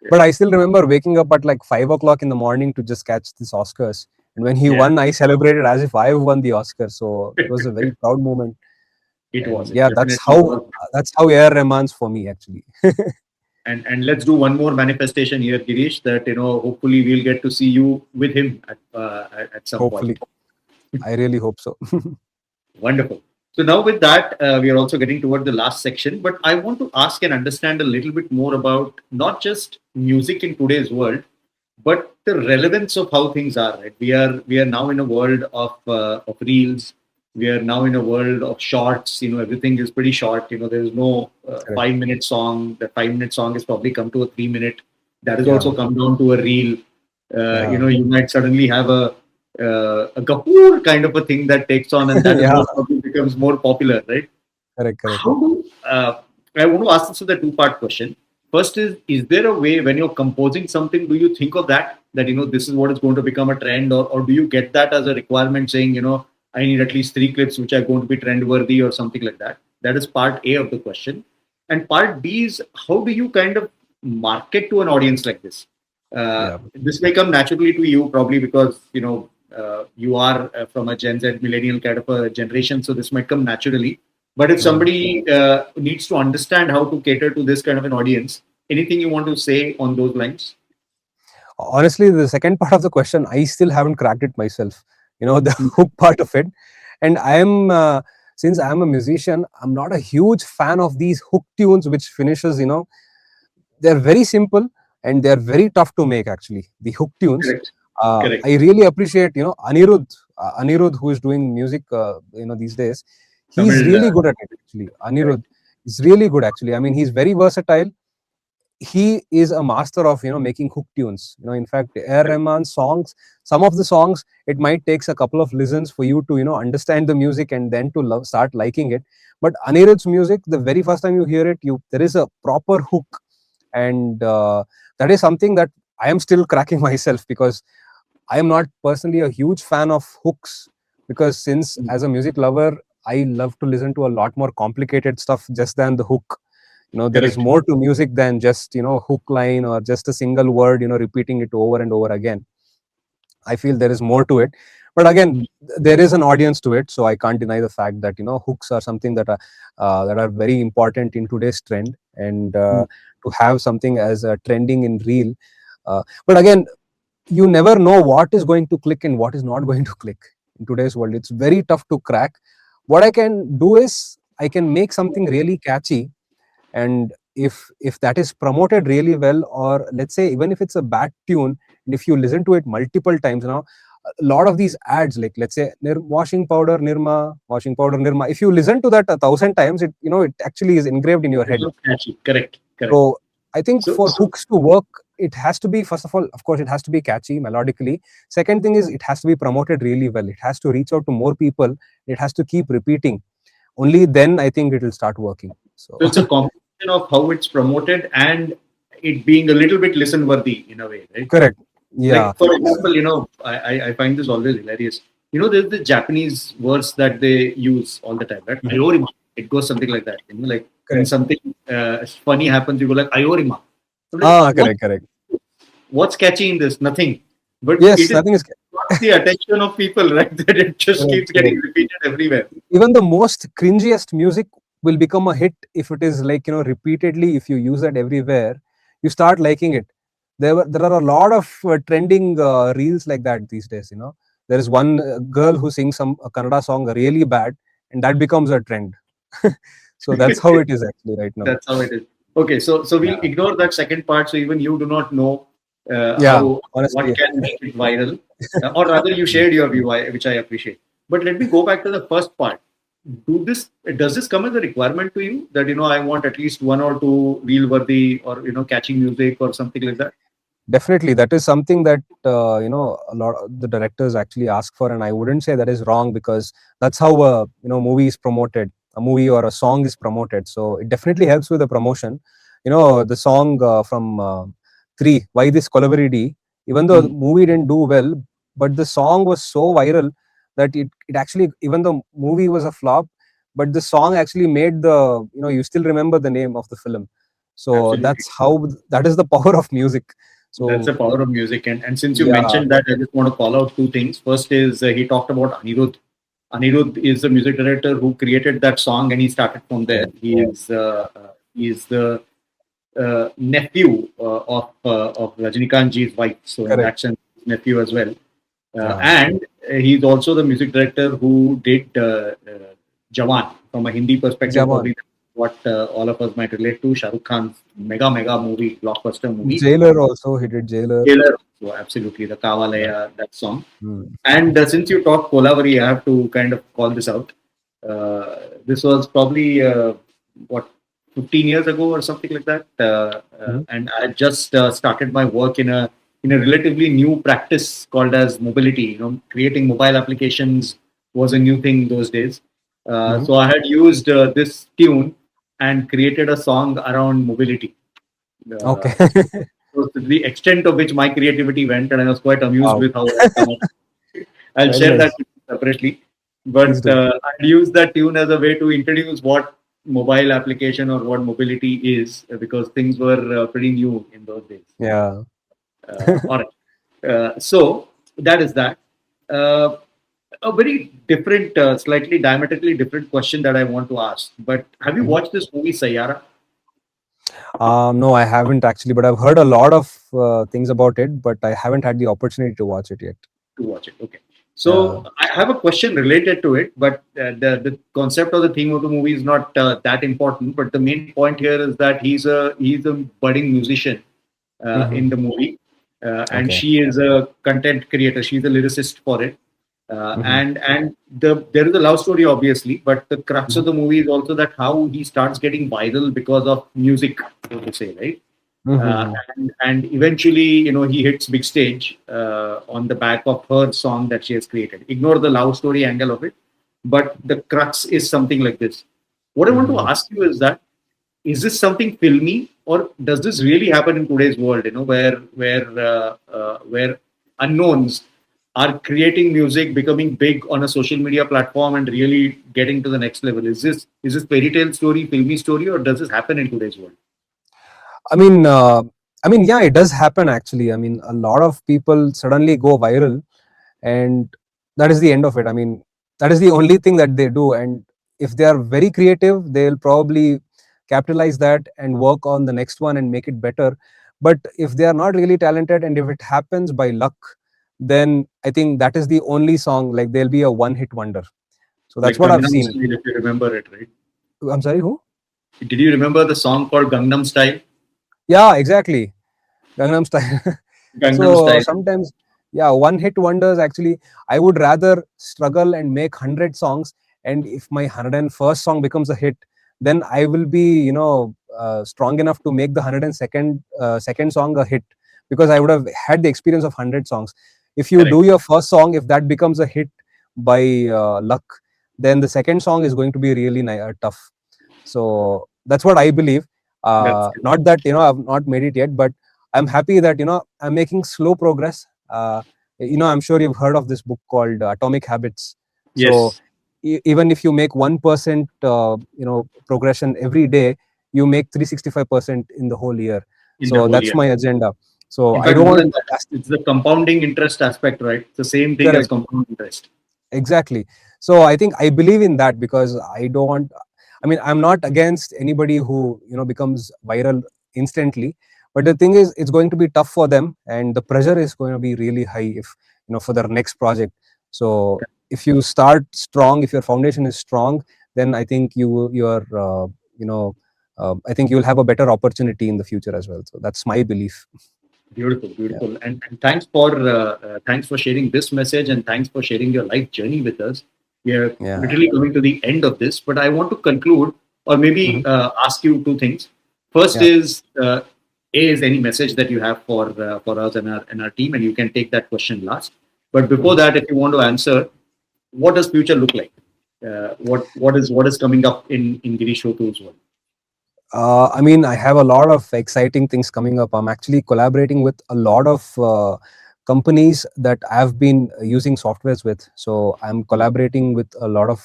S3: But I still remember waking up at like 5 o'clock in the morning to just catch this Oscars. And when he won, I celebrated as if I won the Oscar. So it was a very proud moment.
S2: It was.
S3: Yeah, that's how A.R. Rahman's for me, actually.
S2: And let's do one more manifestation here, Girish, that hopefully we'll get to see you with him at some point.
S3: I really hope so.
S2: Wonderful. So now with that, we are also getting toward the last section, but I want to ask and understand a little bit more about not just music in today's world, but the relevance of how things are. Right? We are now in a world of reels. We are now in a world of shorts. Everything is pretty short. There is no 5-minute song. The 5-minute song has probably come to a 3-minute. That has also come down to a reel. You might suddenly have a Kapoor kind of a thing that takes on, and that probably becomes more popular, right?
S3: Correct.
S2: I want to ask this with a two-part question. First is there a way when you're composing something, do you think of that this is what is going to become a trend, or do you get that as a requirement saying, I need at least 3 clips which are going to be trend worthy or something like that? That is part A of the question. And part B is, how do you kind of market to an audience like this? This may come naturally to you probably because, you are from a Gen Z millennial kind of a generation. So this might come naturally. But if somebody needs to understand how to cater to this kind of an audience, anything you want to say on those lines?
S3: Honestly, the second part of the question, I still haven't cracked it myself. The hook part of it. And since I'm a musician, I'm not a huge fan of these hook tunes, which finishes, they're very simple and they're very tough to make, actually. The hook tunes.
S2: Correct.
S3: I really appreciate, Anirudh, who is doing music, these days. He's really good at it, actually. Anirudh is really good, actually. I mean, he's very versatile. He is a master of, making hook tunes. In fact, A.R. Rahman's songs, some of the songs, it might take a couple of listens for you to, understand the music and then to start liking it. But Anirudh's music, the very first time you hear it, there is a proper hook. And that is something that I am still cracking myself, because I am not personally a huge fan of hooks, because since as a music lover, I love to listen to a lot more complicated stuff just than the hook. There is
S2: Correct.
S3: more to music than just hook line or just a single word repeating it over and over again. I feel there is more to it, but again, there is an audience to it, so I can't deny the fact that hooks are something that are very important in today's trend, and to have something as trending in reel. But again, you never know what is going to click and what is not going to click in today's world. It's very tough to crack. What I can do is I can make something really catchy, and if that is promoted really well, or let's say even if it's a bad tune, and if you listen to it multiple times now, a lot of these ads, like let's say washing powder Nirma, if you listen to that 1,000 times, it actually is engraved in your head.
S2: Catchy. Correct.
S3: So I think
S2: So-
S3: for hooks to work, it has to be, first of all, of course, it has to be catchy melodically. Second thing is, it has to be promoted really well. It has to reach out to more people. It has to keep repeating. Only then I think it will start working.
S2: So it's a combination of how it's promoted and it being a little bit listen worthy in a way, right?
S3: Correct. Yeah.
S2: Like, for example, I find this always hilarious. There's the Japanese words that they use all the time, right? Ayorima. It goes something like that. Like when something funny happens, you go like Ayorima. So like,
S3: Correct.
S2: What's catchy in this? Nothing. But
S3: Yes, nothing is.
S2: got the attention of people, right? That it just keeps getting repeated everywhere.
S3: Even the most cringiest music will become a hit if it is like repeatedly. If you use that everywhere, you start liking it. There are a lot of trending reels like that these days. There is one girl who sings a Kannada song really bad, and that becomes a trend. So that's how it is actually right now.
S2: That's how it is. Okay, so we'll ignore that second part. So even you do not know
S3: honestly,
S2: what can make it viral, or rather, you shared your view, which I appreciate. But let me go back to the first part. Does this come as a requirement to you that I want at least one or two reel-worthy or catchy music or something like that?
S3: Definitely, that is something that a lot of the directors actually ask for, and I wouldn't say that is wrong, because that's how movie is promoted. A movie or a song is promoted, so it definitely helps with the promotion. The song from 3, Why This Colavaridi, even though the movie didn't do well, but the song was so viral that it actually, even though movie was a flop, but the song actually made you still remember the name of the film. So
S2: Absolutely.
S3: that is the power of music. So
S2: that's the power of music. And since you mentioned that, I just want to call out two things. First is he talked about Anirudh. Anirudh is the music director who created that song, and he started from there. He is the nephew of Rajinikanth ji's wife, so in that sense, nephew as well. And he's also the music director who did Jawan from a Hindi perspective. Probably what all of us might relate to, Shah Rukh Khan's mega movie, blockbuster movie.
S3: Jailer also, he did Jailer.
S2: So absolutely, the Kavalaya, that song. And since you talked Kolavari, I have to kind of call this out. This was probably 15 years ago or something like that, and I just started my work in a relatively new practice called as mobility. Creating mobile applications was a new thing those days. So I had used this tune and created a song around mobility.
S3: Okay.
S2: So to the extent of which my creativity went, and I was quite amused with how it came out. I'll share that separately. But I'd use that tune as a way to introduce what mobile application or what mobility is, because things were pretty new in those days.
S3: Yeah.
S2: All right. So that is that. A very different, slightly diametrically different question that I want to ask. But have you watched this movie Sayyara?
S3: No, I haven't actually, but I've heard a lot of things about it, but I haven't had the opportunity to watch it yet.
S2: Okay. So I have a question related to it, but the concept or the theme of the movie is not that important. But the main point here is that he's a budding musician in the movie, and she is a content creator. She's a lyricist for it, and there is a love story, obviously, but the crux of the movie is also that how he starts getting viral because of music, so to say, right? And eventually, he hits big stage on the back of her song that she has created. Ignore the love story angle of it, but the crux is something like this. What I want to ask you is that, is this something filmy, or does this really happen in today's world? Where unknowns are creating music, becoming big on a social media platform, and really getting to the next level? Is this fairy tale story, filmy story, or does this happen in today's world?
S3: I mean, uh, I mean, yeah, it does happen actually. I mean, a lot of people suddenly go viral, and that is the end of it. I mean, that is the only thing that they do. And if they are very creative, they'll probably capitalize that and work on the next one and make it better. But if they are not really talented, and if it happens by luck, then I think that is the only song, like they'll be a one hit wonder. So that's
S2: Like
S3: what I've
S2: Gangnam
S3: seen.
S2: Style, if you remember it, right?
S3: I'm sorry, who?
S2: Did you remember the song called Gangnam Style?
S3: Yeah, exactly. Gangnam Style.
S2: Gangnam
S3: So
S2: Style.
S3: sometimes, yeah, one hit wonders actually. I would rather struggle and make 100 songs, and if my 101st song becomes a hit, then I will be, strong enough to make the 102nd second song a hit, because I would have had the experience of 100 songs. If you
S2: Correct.
S3: do your first song, if that becomes a hit by luck, then the second song is going to be really tough. So that's what I believe.
S2: That's
S3: Not that I've not made it yet, but I'm happy that I'm making slow progress. I'm sure you've heard of this book called Atomic Habits. So
S2: yes,
S3: even if you make 1% progression every day, you make 365% in the whole year.
S2: in the
S3: So
S2: whole
S3: that's
S2: year.
S3: my agenda. So
S2: In
S3: I
S2: fact,
S3: don't
S2: more
S3: want
S2: than that, it's the compounding interest aspect, right? It's the same thing as
S3: correct.
S2: compound interest.
S3: Exactly. So I think I believe in that, because I don't want, I mean, I'm not against anybody who becomes viral instantly, but the thing is, it's going to be tough for them, and the pressure is going to be really high if for their next project. So if you start strong, if your foundation is strong, then I think I think you'll have a better opportunity in the future as well. So that's my belief.
S2: Beautiful,
S3: Yeah.
S2: beautiful, and thanks for sharing this message, and thanks for sharing your life journey with us. We are
S3: Yeah.
S2: literally coming to the end of this, but I want to conclude, or maybe
S3: Mhm.
S2: ask you two things. First
S3: Yeah.
S2: is, is any message that you have for us and our team, and you can take that question last. But before
S3: Mhm.
S2: that, if you want to answer, what does future look like? What is coming up in Girish Hothur's world?
S3: I mean, I have a lot of exciting things coming up. I'm actually collaborating with a lot of companies that I've been using softwares with. So I'm collaborating with a lot of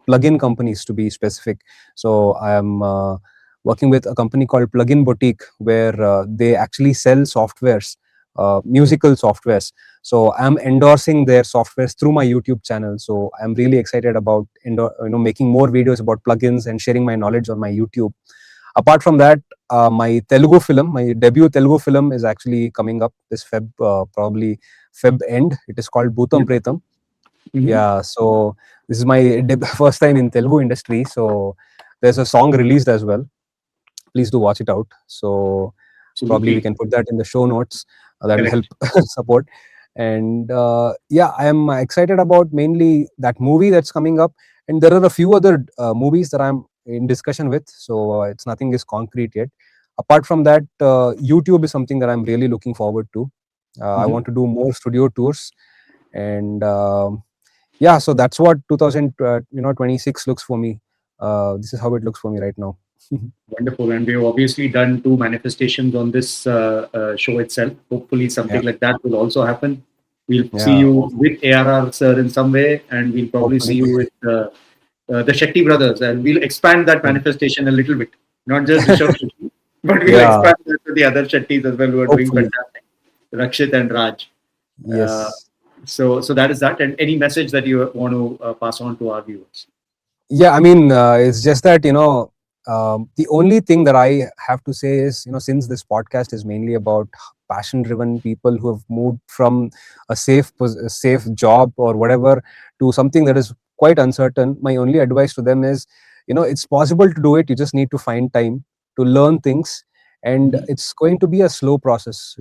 S3: plugin companies, to be specific. So I'm working with a company called Plugin Boutique, where they actually sell softwares, musical softwares. So I'm endorsing their softwares through my YouTube channel. So I'm really excited about making more videos about plugins and sharing my knowledge on my YouTube. Apart from that, my Telugu film, my debut Telugu film is actually coming up this probably Feb end. It is called Bhutam
S2: Yeah.
S3: Pretam.
S2: Mhm.
S3: Yeah, so this is my first time in Telugu industry. So there's a song released as well. Please do watch it out. So probably we
S2: Absolutely
S3: can put that in the show notes. That will help
S2: correct.
S3: support. And yeah, I am excited about mainly that movie that's coming up, and there are a few other movies that I'm in discussion with. So it's nothing is concrete yet. Apart from that, YouTube is something that I'm really looking forward to. I
S2: Mhm.
S3: want to do more studio tours, and yeah, so that's what 2026 looks for me. This is how it looks for me right now.
S2: Wonderful. And we've obviously done two manifestations on this show itself. Hopefully,
S3: Yeah,
S2: something like that will also happen. We'll see
S3: yeah,
S2: you with ARR sir in some way, and we'll probably see
S3: hopefully.
S2: you with the Shetty brothers. And we'll expand that
S3: Yeah.
S2: manifestation a little bit. Not just Rishabh Shetty, but we'll
S3: Yeah,
S2: expand that to the other Shetties as well, who are doing
S3: hopefully.
S2: fantastic. Rakshit and Raj. Uh,
S3: Yes.
S2: so that is that. And any message that you want to pass on to our viewers?
S3: Yeah, I mean, it's just that the only thing that I have to say is, since this podcast is mainly about passion-driven people who have moved from a safe job or whatever to something that is quite uncertain, my only advice to them is, it's possible to do it. You just need to find time to learn things, and
S2: Mhm.
S3: it's going to be a slow process.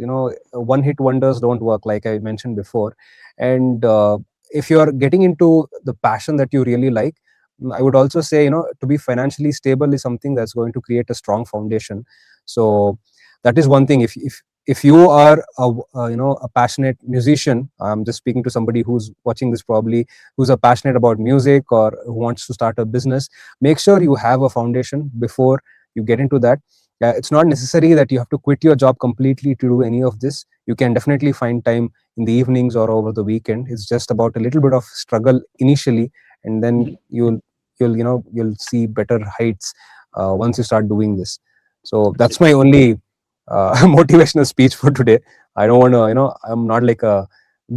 S3: One-hit wonders don't work, like I mentioned before, and if you are getting into the passion that you really like, I would also say, to be financially stable is something that's going to create a strong foundation. So that is one thing. If you are a passionate musician, I'm just speaking to somebody who's watching this probably, who's a passionate about music or who wants to start a business. Make sure you have a foundation before you get into that. it's not necessary that you have to quit your job completely to do any of this. You can definitely find time in the evenings or over the weekend. It's just about a little bit of struggle initially, and then you'll see better heights once you start doing this. So that's my only motivational speech for today. I don't want to, I'm not like a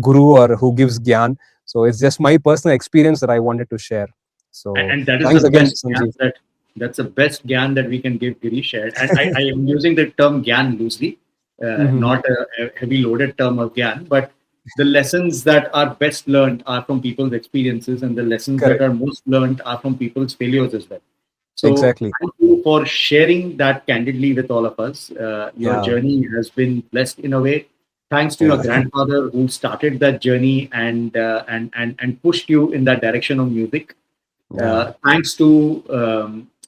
S3: guru or who gives gyan. So it's just my personal experience that I wanted to share. So
S2: And that is
S3: thanks
S2: the
S3: again,
S2: best
S3: Sanjeev.
S2: gyan that's the best gyan that we can give, Girish. And I am using the term gyan loosely, not a heavy loaded term of gyan, but the lessons that are best learned are from people's experiences, and the lessons
S3: Correct.
S2: that are most learned are from people's failures as well. So
S3: Exactly.
S2: thank you for sharing that candidly with all of us. Your
S3: Yeah.
S2: journey has been blessed in a way. Thanks to your grandfather who started that journey and pushed you in that direction of music. Thanks to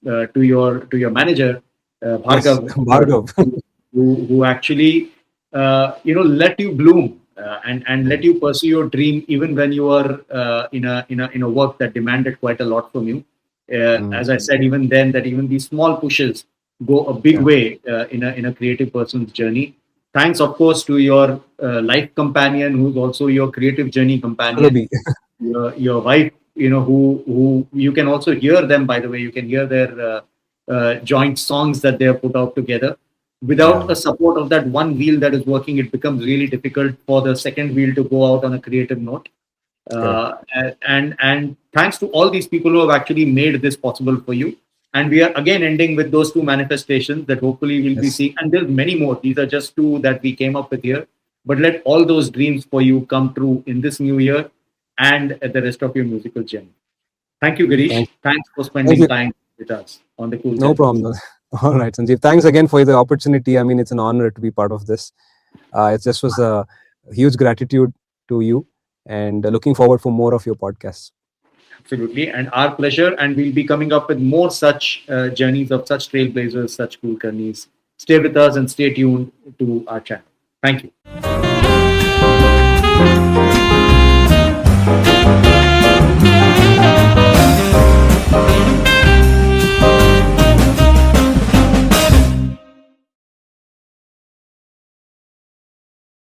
S2: your manager,
S3: Yes,
S2: Bhargav,
S3: Bhargav.
S2: who actually let you bloom and let you pursue your dream even when you were in a work that demanded quite a lot from you. As I said, even then, that even these small pushes go a big way in a creative person's journey. Thanks, of course, to your life companion, who's also your creative journey companion,
S3: Surabhi.
S2: your wife, who you can also hear them. By the way, you can hear their joint songs that they have put out together. Without a support of that one wheel that is working, it becomes really difficult for the second wheel to go out on a creative note. And thanks to all these people who have actually made this possible for you. And we are again ending with those two manifestations that hopefully we'll be seeing. And there's many more. These are just two that we came up with here. But let all those dreams for you come true in this new year and at the rest of your musical journey. Thank you, Girish. Thanks for spending time with us on the Cool
S3: No problem. All right, Sanjeev. Thanks again for the opportunity. I mean, it's an honor to be part of this. It just was a huge gratitude to you, and looking forward for more of your podcasts.
S2: Absolutely. And our pleasure. And we'll be coming up with more such journeys of such trailblazers, such cool journeys. Stay with us and stay tuned to our channel. Thank you.